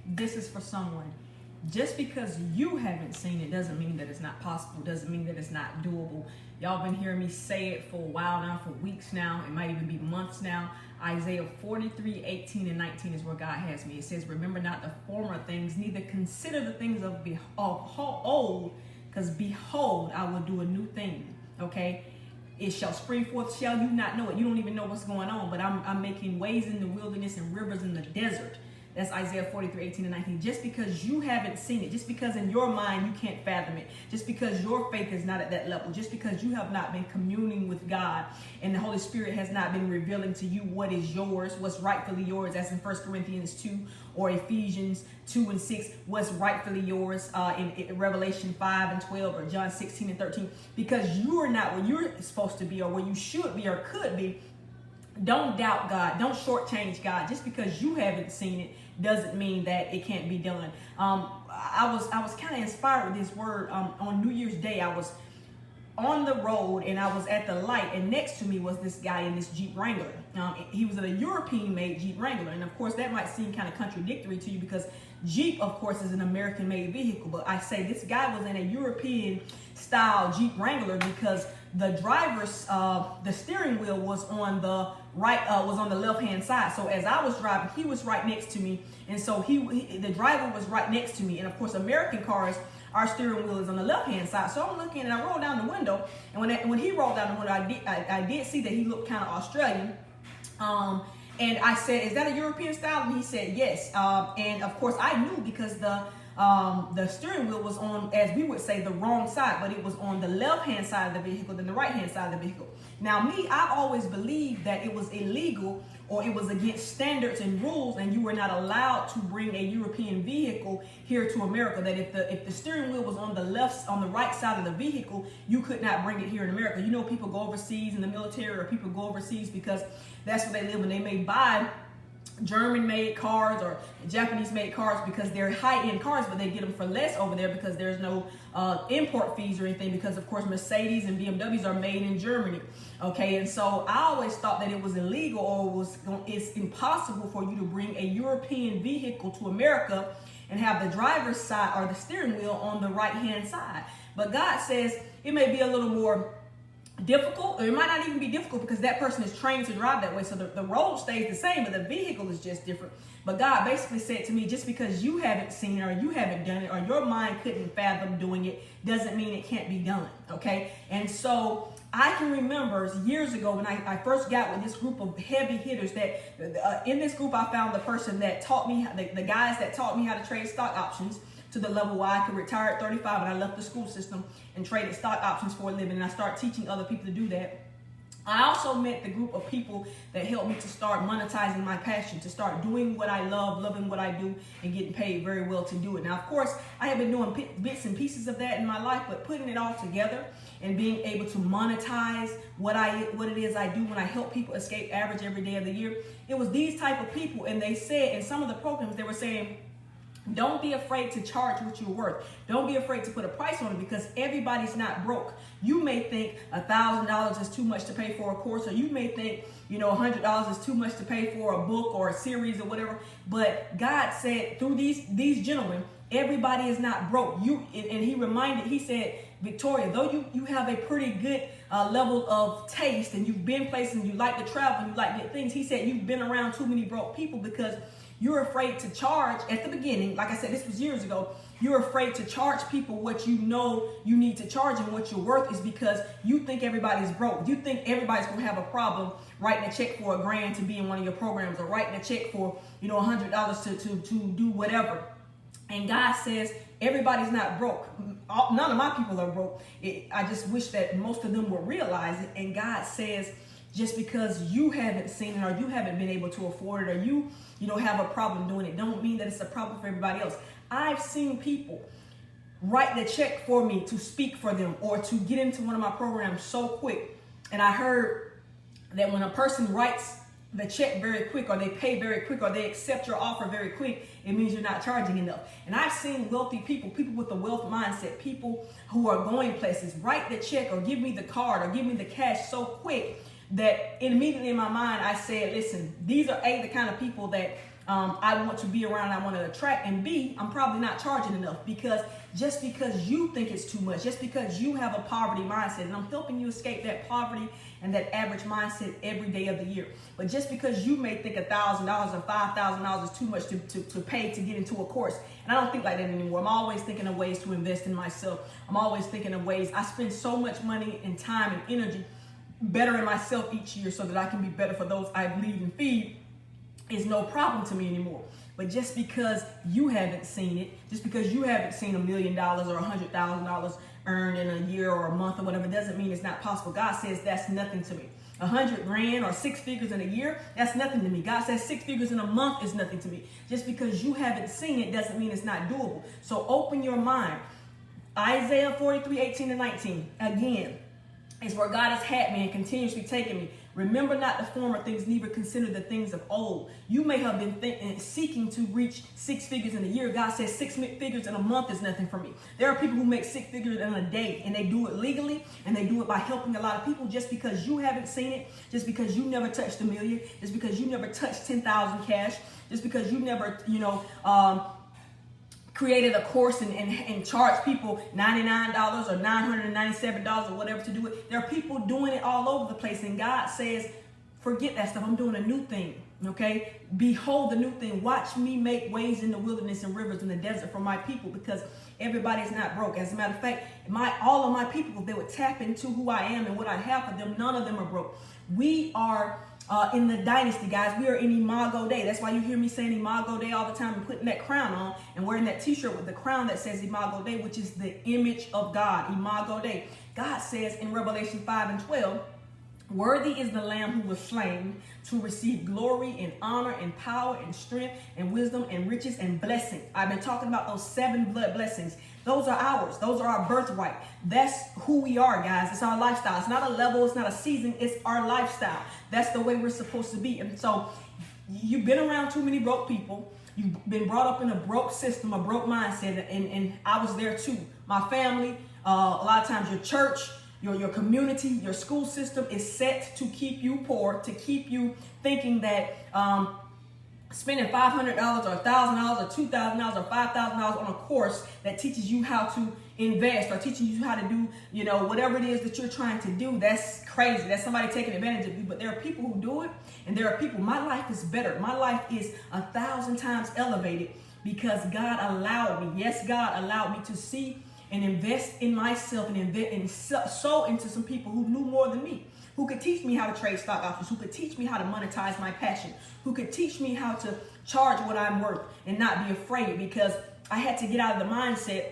this is for someone. Just because you haven't seen it doesn't mean that it's not possible, doesn't mean that it's not doable. Y'all been hearing me say it for a while now, for weeks now, it might even be months now. Isaiah 43, 18 and 19 is where God has me. It says, remember not the former things, neither consider the things of old, because behold, I will do a new thing. Okay? It shall spring forth, shall you not know it? You don't even know what's going on, but I'm making ways in the wilderness and rivers in the desert. That's Isaiah 43, 18 and 19. Just because you haven't seen it, just because in your mind you can't fathom it, just because your faith is not at that level, just because you have not been communing with God and the Holy Spirit has not been revealing to you what is yours, what's rightfully yours, as in 1 Corinthians 2 or Ephesians 2 and 6, what's rightfully yours in Revelation 5 and 12 or John 16 and 13, because you are not where you're supposed to be or where you should be or could be. Don't doubt God. Don't shortchange God. Just because you haven't seen it doesn't mean that it can't be done. I was kind of inspired with this word on New Year's Day. I was on the road and I was at the light, and next to me was this guy in this Jeep Wrangler. He was in a European-made Jeep Wrangler, and of course that might seem kind of contradictory to you because Jeep, of course, is an American-made vehicle. But I say this guy was in a European-style Jeep Wrangler because the driver's the steering wheel was on the right, was on the left-hand side. So as I was driving, he was right next to me, and so the driver was right next to me. And of course, American cars, our steering wheel is on the left-hand side. So I'm looking and I rolled down the window, and when he rolled down the window, I did see that he looked kind of Australian. And I said, "Is that a European style?" And he said, "Yes." And of course, I knew because the steering wheel was on, as we would say, the wrong side, but it was on the left-hand side of the vehicle than the right-hand side of the vehicle. Now, me, I've always believed that it was illegal or it was against standards and rules, and you were not allowed to bring a European vehicle here to America. That if the steering wheel was on the right side of the vehicle, you could not bring it here in America. You know, people go overseas in the military, or people go overseas because that's where they live, and they may buy German-made cars or Japanese-made cars because they're high-end cars, but they get them for less over there because there's no import fees or anything, because of course Mercedes and BMWs are made in Germany. Okay, and so I always thought that it was illegal or it's impossible for you to bring a European vehicle to America and have the driver's side or the steering wheel on the right-hand side. But God says it may be a little more difficult, or it might not even be difficult because that person is trained to drive that way. So the road stays the same, but the vehicle is just different. But God basically said to me, just because you haven't seen it or you haven't done it or your mind couldn't fathom doing it doesn't mean it can't be done. Okay. And so I can remember years ago when I first got with this group of heavy hitters that in this group, I found the person that taught me, the guys that taught me how to trade stock options to the level where I could retire at 35, and I left the school system and traded stock options for a living, and I started teaching other people to do that. I also met the group of people that helped me to start monetizing my passion, to start doing what I love, loving what I do, and getting paid very well to do it. Now, of course, I have been doing bits and pieces of that in my life, but putting it all together and being able to monetize what it is I do when I help people escape average every day of the year, it was these type of people. And they said in some of the programs, they were saying, don't be afraid to charge what you're worth. Don't be afraid to put a price on it, because everybody's not broke. You may think $1,000 is too much to pay for a course, or you may think, $100 is too much to pay for a book or a series or whatever. But God said through these gentlemen, everybody is not broke. He said, Victoria, though you have a pretty good level of taste, and you've been places, and you like to travel, and you like good things, he said you've been around too many broke people because you're afraid to charge at the beginning. Like I said, this was years ago. You're afraid to charge people what you know you need to charge and what your worth is, because you think everybody's broke. You think everybody's going to have a problem writing a check for $1,000 to be in one of your programs, or writing a check for $100 to do whatever. And God says everybody's not broke. None of my people are broke. I just wish that most of them would realize it. And God says, just because you haven't seen it, or you haven't been able to afford it, or you have a problem doing it, don't mean that it's a problem for everybody else. I've seen people write the check for me to speak for them or to get into one of my programs so quick. And I heard that when a person writes the check very quick, or they pay very quick, or they accept your offer very quick, it means you're not charging enough. And I've seen wealthy people with a wealth mindset, people who are going places, write the check or give me the card or give me the cash so quick that immediately in my mind I said, listen, these are the kind of people that I want to be around, I want to attract, and B, I'm probably not charging enough, because just because you think it's too much, just because you have a poverty mindset, and I'm helping you escape that poverty and that average mindset every day of the year. But just because you may think $1,000 or $5,000 is too much to pay to get into a course, and I don't think like that anymore. I'm always thinking of ways to invest in myself. I'm always thinking of ways. I spend so much money and time and energy bettering myself each year so that I can be better for those I lead and feed. Is no problem to me anymore. But just because you haven't seen it, just because you haven't seen $1 million or $100,000 earned in a year or a month or whatever, doesn't mean it's not possible. God says that's nothing to me. 100 grand or 6 figures in a year, that's nothing to me. God says 6 figures in a month is nothing to me. Just because you haven't seen it doesn't mean it's not doable. So open your mind. Isaiah 43:18-19, again, is where God has had me and continuously taken me. Remember not the former things, neither consider the things of old. You may have been seeking to reach 6 figures in a year. God says 6 figures in a month is nothing for me. There are people who make 6 figures in a day, and they do it legally, and they do it by helping a lot of people. Just because you haven't seen it, just because you never touched $1 million, just because you never touched 10,000 cash, just because you never, created a course and charged people $99 or $997 or whatever to do it. There are people doing it all over the place, and God says, forget that stuff. I'm doing a new thing, okay? Behold the new thing. Watch me make ways in the wilderness and rivers in the desert for my people, because everybody's not broke. As a matter of fact, all of my people, if they would tap into who I am and what I have for them, none of them are broke. We are in the dynasty, guys. We are in Imago Dei. That's why you hear me saying Imago Dei all the time and putting that crown on and wearing that t-shirt with the crown that says Imago Dei, which is the image of God. Imago Dei. God says in Revelation 5:12, worthy is the Lamb who was slain to receive glory and honor and power and strength and wisdom and riches and blessing. I've been talking about those 7 blood blessings. Those are ours. Those are our birthright. That's who we are, guys. It's our lifestyle. It's not a level. It's not a season. It's our lifestyle. That's the way we're supposed to be. And so you've been around too many broke people. You've been brought up in a broke system, a broke mindset. And I was there too. My family, a lot of times your church, your community, your school system is set to keep you poor, to keep you thinking that spending $500 or $1,000 or $2,000 or $5,000 on a course that teaches you how to invest or teaching you how to do, whatever it is that you're trying to do, that's crazy. That's somebody taking advantage of you. But there are people who do it, and there are people, my life is better. My life is 1,000 times elevated because God allowed me. Yes, God allowed me to see and invest in myself and sow into some people who knew more than me, who could teach me how to trade stock options, who could teach me how to monetize my passion, who could teach me how to charge what I'm worth and not be afraid, because I had to get out of the mindset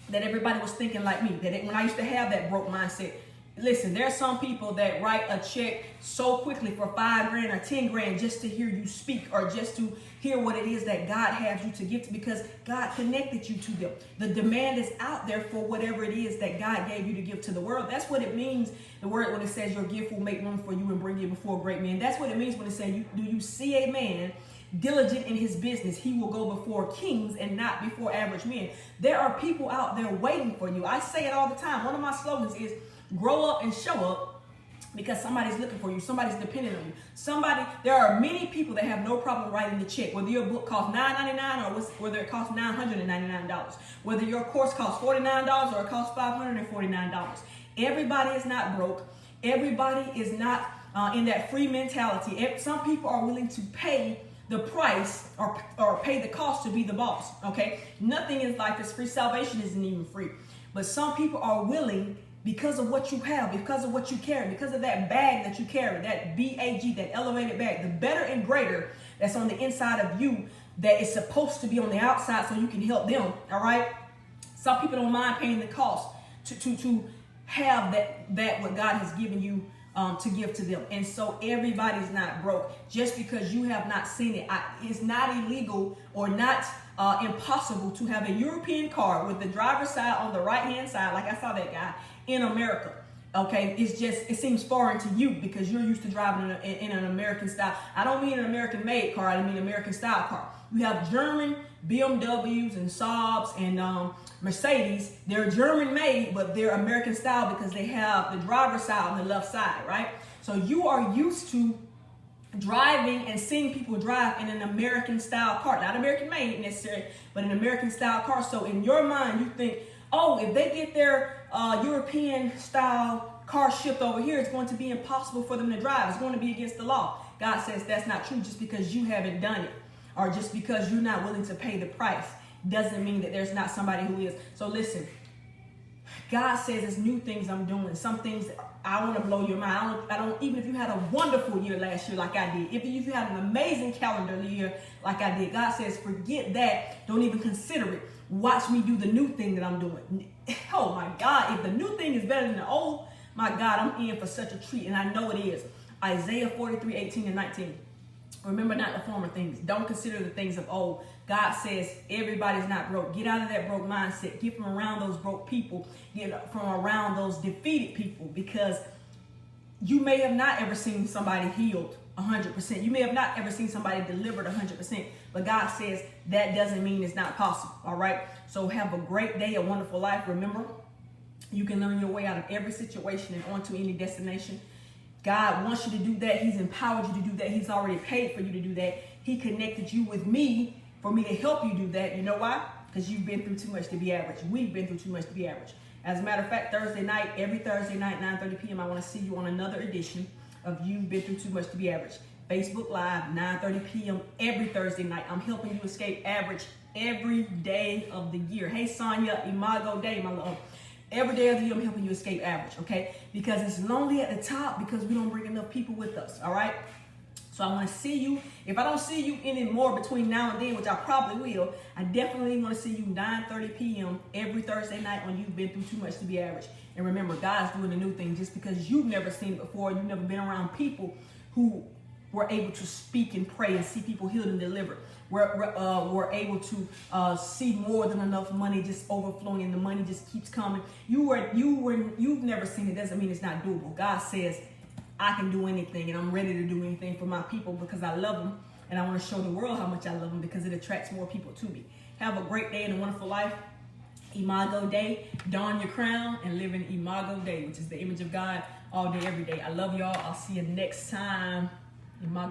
that everybody was thinking like me, when I used to have that broke mindset. Listen, there are some people that write a check so quickly for $5 grand or 10 grand just to hear you speak or just to hear what it is that God has you to give to, because God connected you to them. The demand is out there for whatever it is that God gave you to give to the world. That's what it means, the word when it says your gift will make room for you and bring you before great men. That's what it means when it says, do you see a man diligent in his business? He will go before kings and not before average men. There are people out there waiting for you. I say it all the time. One of my slogans is grow up and show up, because somebody's looking for you. Somebody's dependent on you. There are many people that have no problem writing the check, whether your book costs $9.99 or whether it costs $999, whether your course costs $49 or it costs $549. Everybody is not broke. Everybody is not in that free mentality. Some people are willing to pay the price or pay the cost to be the boss, okay? Nothing in life is free. Salvation isn't even free. But some people are willing, because of what you have, because of what you carry, because of that bag that you carry, that BAG, that elevated bag, the better and greater that's on the inside of you that is supposed to be on the outside so you can help them, all right? Some people don't mind paying the cost to have that what God has given you to give to them. And so everybody's not broke. Just because you have not seen it, it's not illegal or not impossible to have a European car with the driver's side on the right-hand side, like I saw that guy, in America. Okay, it seems foreign to you because you're used to driving in an American style. I don't mean an American made car, I mean American style car. We have German BMWs and Saabs and Mercedes. They're German made, but they're American style because they have the driver's side on the left side, right? So you are used to driving and seeing people drive in an American style car, not American made necessarily, but an American style car. So in your mind, you think, oh, if they get their European style car shipped over here, it's going to be impossible for them to drive. It's going to be against the law. God says that's not true. Just because you haven't done it, or just because you're not willing to pay the price, doesn't mean that there's not somebody who is. So listen, God says there's new things I'm doing. Some things I want to blow your mind. I don't, even if you had a wonderful year last year like I did, if you had an amazing calendar year like I did, God says, forget that. Don't even consider it. Watch me do the new thing that I'm doing. Oh my God, if the new thing is better than the old, my God, I'm in for such a treat. And I know it is. Isaiah 43:18-19. Remember not the former things. Don't consider the things of old. God says everybody's not broke. Get out of that broke mindset. Get from around those broke people. Get from around those defeated people, because you may have not ever seen somebody healed 100%. You may have not ever seen somebody delivered 100%. But God says that doesn't mean it's not possible. All right. So have a great day, a wonderful life. Remember, you can learn your way out of every situation and onto any destination. God wants you to do that. He's empowered you to do that. He's already paid for you to do that. He connected you with me for me to help you do that. You know why? Because you've been through too much to be average. We've been through too much to be average. As a matter of fact, Thursday night, every Thursday night, 9:30 p.m., I want to see you on another edition of You've Been Through Too Much to Be Average. Facebook Live, 9:30 p.m. every Thursday night. I'm helping you escape average every day of the year. Hey, Sonia, Imago Day, my love. Every day of the year, I'm helping you escape average, okay? Because it's lonely at the top because we don't bring enough people with us, all right? So I want to see you. If I don't see you anymore between now and then, which I probably will, I definitely want to see you 9:30 p.m. every Thursday night on You've Been Through Too Much to Be Average. And remember, God's doing a new thing. Just because you've never seen it before, you've never been around people who were able to speak and pray and see people healed and delivered. We're able to see more than enough money just overflowing, and the money just keeps coming. You've never seen it. Doesn't mean it's not doable. God says, I can do anything, and I'm ready to do anything for my people because I love them, and I want to show the world how much I love them because it attracts more people to me. Have a great day and a wonderful life. Imago Day. Don your crown and live in Imago Day, which is the image of God all day, every day. I love y'all. I'll see you next time. Imago.